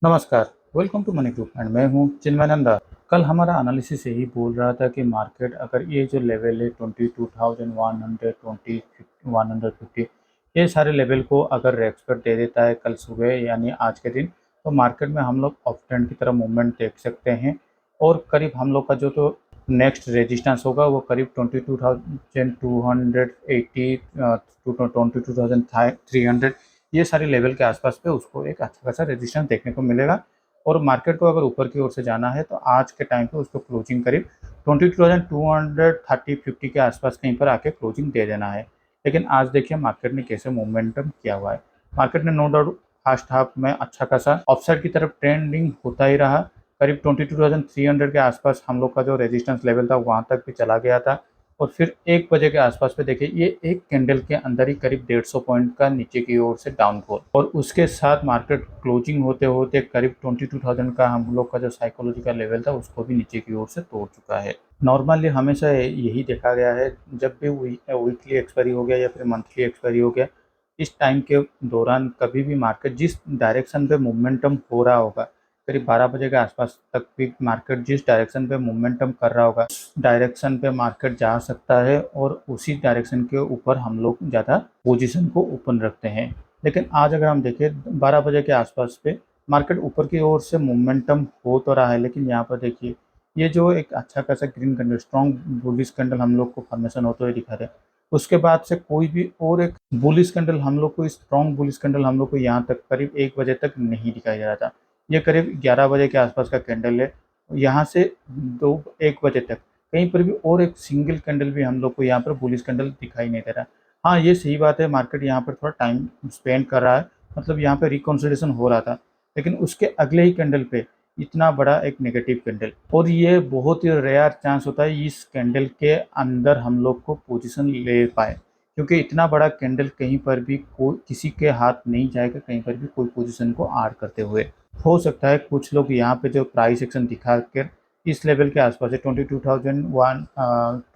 नमस्कार, welcome to money group and मैं हूँ चिन्मयानंदा। कल हमारा एनालिसिस यही बोल रहा था कि मार्केट अगर ये जो लेवल है 22,120 150 ये सारे लेवल को अगर रेस्पेक्ट दे देता है कल सुबह यानी आज के दिन, तो मार्केट में हम लोग अप ट्रेंड की तरफ मूवमेंट देख सकते हैं। और करीब हम लोग का जो तो नेक्स्ट रेजिस्टेंस होगा वो करीब 22,280 टू 22,300 ये सारे लेवल के आसपास पे उसको एक अच्छा खासा रेजिस्टेंस देखने को मिलेगा। और मार्केट को अगर ऊपर की ओर से जाना है तो आज के टाइम पे उसको क्लोजिंग करीब 22,230-50 के आसपास कहीं पर आके क्लोजिंग दे देना है। लेकिन आज देखिए मार्केट ने कैसे मोमेंटम किया हुआ है। मार्केट ने नो डाउट फर्स्ट हाफ में अच्छा खासा अपसाइड की तरफ ट्रेंडिंग होता ही रहा। करीब 22,300 के आसपास हम लोग का जो रेजिस्टेंस लेवल था वहाँ तक भी चला गया था। और फिर 1 बजे के आसपास पे देखिए ये एक कैंडल के अंदर ही करीब 150 पॉइंट का नीचे की ओर से डाउनफॉल और उसके साथ मार्केट क्लोजिंग होते होते करीब 22,000 का हम लोग का जो साइकोलॉजिकल लेवल था उसको भी नीचे की ओर से तोड़ चुका है। नॉर्मली हमेशा यही देखा गया है, जब भी वीकली एक्सपायरी हो गया या फिर मंथली एक्सपायरी हो गया, इस टाइम के दौरान कभी भी मार्केट जिस डायरेक्शन पे मोमेंटम हो रहा होगा, करीब 12 बजे के आसपास तक भी मार्केट जिस डायरेक्शन पे मोमेंटम कर रहा होगा डायरेक्शन पे मार्केट जा सकता है और उसी डायरेक्शन के ऊपर हम लोग ज़्यादा पोजीशन को ओपन रखते हैं। लेकिन आज अगर हम देखें 12 बजे के आसपास पे मार्केट ऊपर की ओर से मोमेंटम हो तो रहा है, लेकिन यहाँ पर देखिए ये जो एक अच्छा खासा green candle strong bullish candle हम लोग को फॉर्मेशन होते हुए दिखा रहा है, उसके बाद से कोई भी और एक बुलिश कैंडल हम लोग को स्ट्रॉन्ग बुलिश कैंडल हम लोग को यहाँ तक करीब 1 बजे तक नहीं दिखाई दे रहा था। ये करीब 11 बजे के आसपास का कैंडल है। यहाँ से 1 बजे तक कहीं पर भी और एक सिंगल कैंडल भी हम लोग को यहाँ पर बुलिश कैंडल दिखाई नहीं दे रहा। हाँ, ये सही बात है, मार्केट यहाँ पर थोड़ा टाइम स्पेंड कर रहा है, मतलब यहाँ पे रिकंसोलिडेशन हो रहा था, लेकिन उसके अगले ही कैंडल पे इतना बड़ा एक नेगेटिव कैंडल और ये बहुत ही रेयर चांस होता है इस कैंडल के अंदर हम लोग को पोजीशन ले पाए, क्योंकि इतना बड़ा कैंडल कहीं पर भी कोई किसी के हाथ नहीं जाएगा कहीं पर भी कोई पोजीशन को ऐड करते हुए। हो सकता है कुछ लोग यहाँ पे जो प्राइस एक्शन दिखा कर इस लेवल के आसपास है 22,001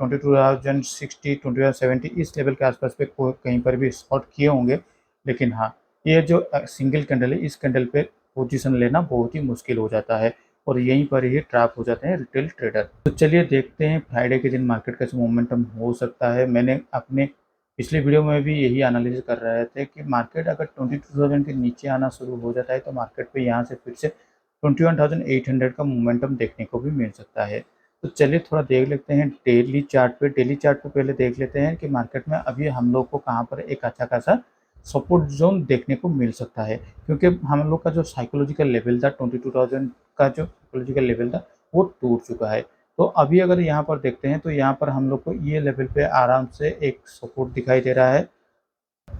22,060 22,070 इस लेवल के आसपास पे कहीं पर भी शॉर्ट किए होंगे। लेकिन हाँ, ये जो सिंगल कैंडल है इस कैंडल पे पोजीशन लेना बहुत ही मुश्किल हो जाता है और यहीं पर ही ट्रैप हो जाते हैं रिटेल ट्रेडर। तो चलिए देखते हैं फ्राइडे के दिन मार्केट का मोमेंटम हो सकता है। मैंने अपने पिछले वीडियो में भी यही एनालिसिस कर रहे थे कि मार्केट अगर 22,000 के नीचे आना शुरू हो जाता है तो मार्केट पे यहाँ से फिर से 21,800 का मोमेंटम देखने को भी मिल सकता है। तो चलिए थोड़ा देख लेते हैं डेली चार्ट पे। डेली चार्ट पे पहले देख लेते हैं कि मार्केट में अभी हम लोग को कहाँ पर एक अच्छा खासा सपोर्ट जोन देखने को मिल सकता है, क्योंकि हम लोग का जो साइकोलॉजिकल लेवल था 22,000 का जो साइकोलॉजिकल लेवल था वो टूट चुका है। तो अभी अगर यहाँ पर देखते हैं तो यहाँ पर हम लोग को ये लेवल पे आराम से एक सपोर्ट दिखाई दे रहा है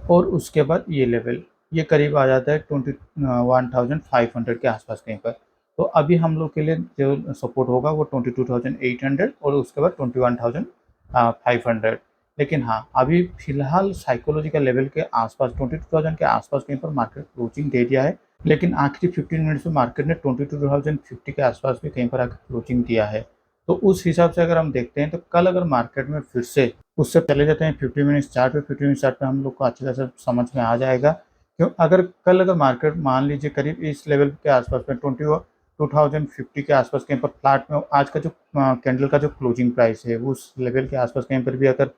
और उसके बाद ये लेवल ये करीब आ जाता है 21,500 के आसपास कहीं पर। तो अभी हम लोग के लिए जो सपोर्ट होगा वो 22,800 और उसके बाद 21,500। लेकिन हाँ, अभी फिलहाल साइकोलॉजिकल लेवल के आसपास 22,000 के आसपास कहीं पर मार्केट क्लोजिंग दे दिया है, लेकिन आखिरी 15 मिनट्स में मार्केट ने 22,050 के आसपास भी कहीं पर आकर क्लोजिंग दिया है। तो उस हिसाब से अगर हम देखते हैं तो कल अगर मार्केट में फिर से उससे चले जाते हैं 50 मिनट्स चार्ट पे, 50 मिनट्स चार्ट पे हम लोग को अच्छी तरह से समझ में आ जाएगा। क्यों अगर कल अगर मार्केट मान लीजिए करीब इस लेवल के आसपास में 2050 के आसपास कहीं पर फ्लैट में आज का जो कैंडल का जो क्लोजिंग प्राइस है वो उस लेवल के आसपास कहीं पर भी अगर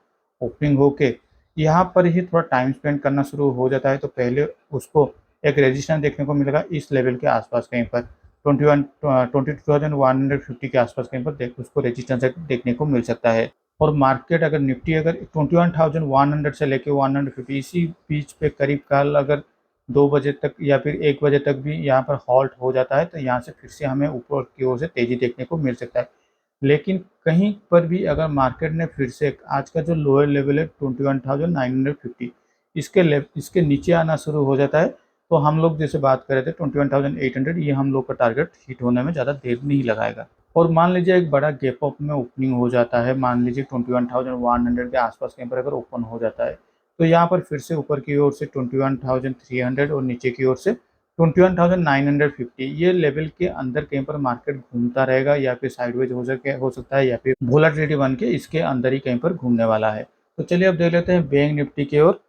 ओपनिंग होके यहाँ पर ही थोड़ा टाइम स्पेंड करना शुरू हो जाता है तो पहले उसको एक रेजिस्टेंस देखने को मिलेगा इस लेवल के आसपास कहीं पर 22,150 के आसपास कहीं पर उसको रेजिस्टेंस देखने को मिल सकता है। और मार्केट अगर निफ्टी अगर 21,100 से लेके 150 इसी बीच पे करीब कल अगर 2 बजे तक या फिर 1 बजे तक भी यहाँ पर हॉल्ट हो जाता है तो यहाँ से फिर से हमें ऊपर की ओर से तेज़ी देखने को मिल सकता है। लेकिन कहीं पर भी अगर मार्केट ने फिर से आज का जो लोअर लेवल है 21,950 इसके नीचे आना शुरू हो जाता है तो हम लोग जैसे बात कर रहे थे 21,800 ये हम लोग का टारगेट हिट होने में ज़्यादा देर नहीं लगाएगा। और मान लीजिए एक बड़ा गैप अप में ओपनिंग हो जाता है, मान लीजिए 21,100 के आसपास कहीं पर अगर ओपन हो जाता है तो यहाँ पर फिर से ऊपर की ओर से 21,300 और नीचे की ओर से 21,950 ये लेवल के अंदर कहीं पर मार्केट घूमता रहेगा या फिर साइडवेज हो सकता है या फिर वोलेटिलिटी बन के इसके अंदर ही कहीं पर घूमने वाला है। तो चलिए अब देख लेते हैं बैंक निफ्टी की ओर।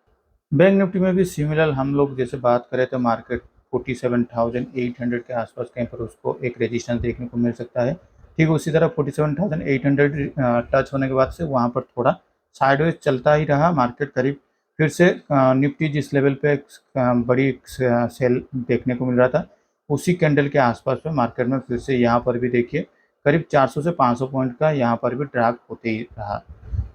बैंक निफ्टी में भी सिमिलर हम लोग जैसे बात करें तो मार्केट 47,800 के आसपास कहीं पर उसको एक रेजिस्टेंस देखने को मिल सकता है। ठीक उसी तरह 47,800 टच होने के बाद से वहाँ पर थोड़ा साइडवेज चलता ही रहा मार्केट। करीब फिर से निफ्टी जिस लेवल पे बड़ी सेल देखने को मिल रहा था, उसी कैंडल के आसपास में मार्केट में फिर से यहाँ पर भी देखिए करीब 400 से 500 पॉइंट का यहाँ पर भी ड्रॉप होते ही रहा।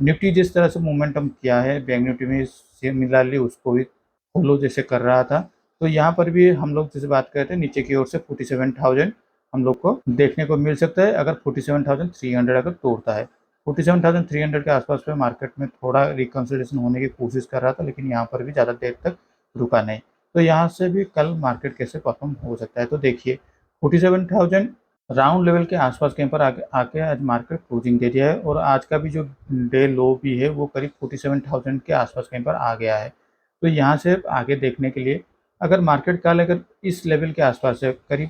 निफ्टी जिस तरह से मोमेंटम किया है, बैंक निफ्टी में सिमिलरली उसको भी फॉलो जैसे कर रहा था। तो यहाँ पर भी हम लोग जैसे बात करते हैं नीचे की ओर से 47,000 हम लोग को देखने को मिल सकता है, अगर 47,300 अगर तोड़ता है। 47,300 के आसपास में मार्केट में थोड़ा रिकंसोलिडेशन होने की कोशिश कर रहा था, लेकिन यहाँ पर भी ज़्यादा देर तक रुका नहीं। तो यहाँ से भी कल मार्केट कैसे परफॉर्म हो सकता है, तो देखिए 47,000 राउंड लेवल के आसपास कहीं पर आके आज मार्केट क्लोजिंग दे दिया है, और आज का भी जो डे लो भी है वो करीब 47,000 के आसपास कहीं पर आ गया है। तो यहाँ से आगे देखने के लिए अगर मार्केट कल अगर इस लेवल के आसपास है, करीब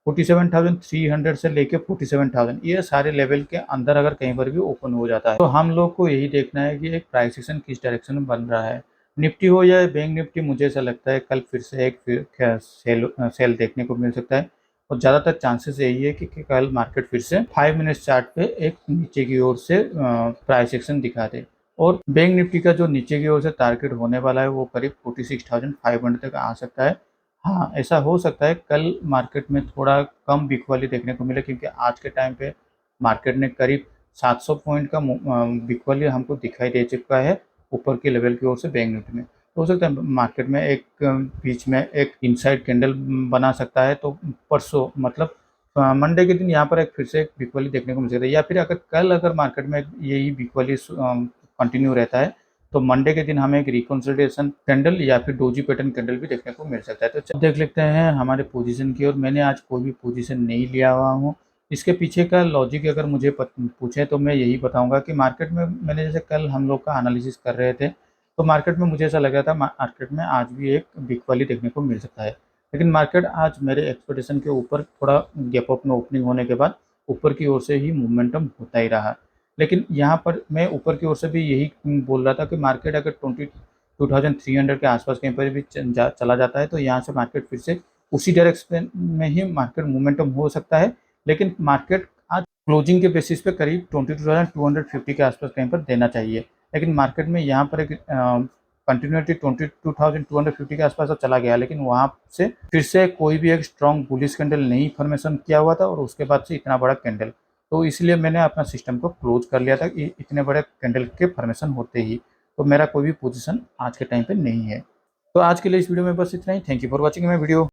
47,300 से लेके 47,000 ये सारे लेवल के अंदर अगर कहीं पर भी ओपन हो जाता है, तो हम लोग को यही देखना है कि एक प्राइस एक्शन किस डायरेक्शन में बन रहा है। निफ्टी हो या बैंक निफ्टी, मुझे ऐसा लगता है कल फिर से एक सेल देखने को मिल सकता है, और ज़्यादातर चांसेस यही है कि कल मार्केट फिर से 5 मिनट्स चार्ट पे एक नीचे की ओर से प्राइस एक्शन दिखा दे। और बैंक निफ्टी का जो नीचे की ओर से टारगेट होने वाला है वो करीब 46,500 तक आ सकता है। हाँ, ऐसा हो सकता है कल मार्केट में थोड़ा कम वीक वाली देखने को मिले, क्योंकि आज के टाइम पे मार्केट ने करीब 700 पॉइंट का वीक वाली हमको दिखाई दे चुका है ऊपर के लेवल की ओर से बैंक निफ्टी में। तो हो सकता है मार्केट में एक बीच में एक इनसाइड कैंडल बना सकता है, तो परसों मतलब मंडे के दिन यहाँ पर एक फिर से एक वीक वाली देखने को मिल सकता है, या फिर अगर मार्केट में यही वीक वाली कंटिन्यू रहता है तो मंडे के दिन हमें एक रिकंसोलिडेशन कैंडल या फिर डोजी पैटर्न कैंडल भी देखने को मिल सकता है। तो चलो देख लेते हैं हमारे पोजीशन की ओर। मैंने आज कोई भी पोजीशन नहीं लिया हुआ हूँ। इसके पीछे का लॉजिक अगर मुझे पूछे तो मैं यही बताऊंगा कि मार्केट में मैंने जैसे कल हम लोग का एनालिसिस कर रहे थे, तो मार्केट में मुझे ऐसा लग रहा था मार्केट में आज भी एक वीक वाली देखने को मिल सकता है, लेकिन मार्केट आज मेरे एक्सपेक्टेशन के ऊपर थोड़ा गैप अप में ओपनिंग होने के बाद ऊपर की ओर से ही मोमेंटम होता ही रहा। लेकिन यहाँ पर मैं ऊपर की ओर से भी यही बोल रहा था कि मार्केट अगर 22,300 के आसपास कहीं पर भी चला जाता है, तो यहाँ से मार्केट फिर से उसी डायरेक्शन में ही मार्केट मोमेंटम हो सकता है। लेकिन मार्केट आज क्लोजिंग के बेसिस पे करीब 22,250 के आसपास कहीं पर देना चाहिए, लेकिन मार्केट में यहाँ पर एक कंटिन्यूटी 22,250 के आसपास अब चला गया, लेकिन वहाँ से फिर से कोई भी एक स्ट्रॉन्ग बुलिश कैंडल नहीं फॉर्मेशन किया हुआ था, और उसके बाद से इतना बड़ा कैंडल, तो इसलिए मैंने अपना सिस्टम को क्लोज कर लिया था कि इतने बड़े कैंडल के फॉर्मेशन होते ही। तो मेरा कोई भी पोजीशन आज के टाइम पे नहीं है। तो आज के लिए इस वीडियो में बस इतना ही। Thank you for watching my video.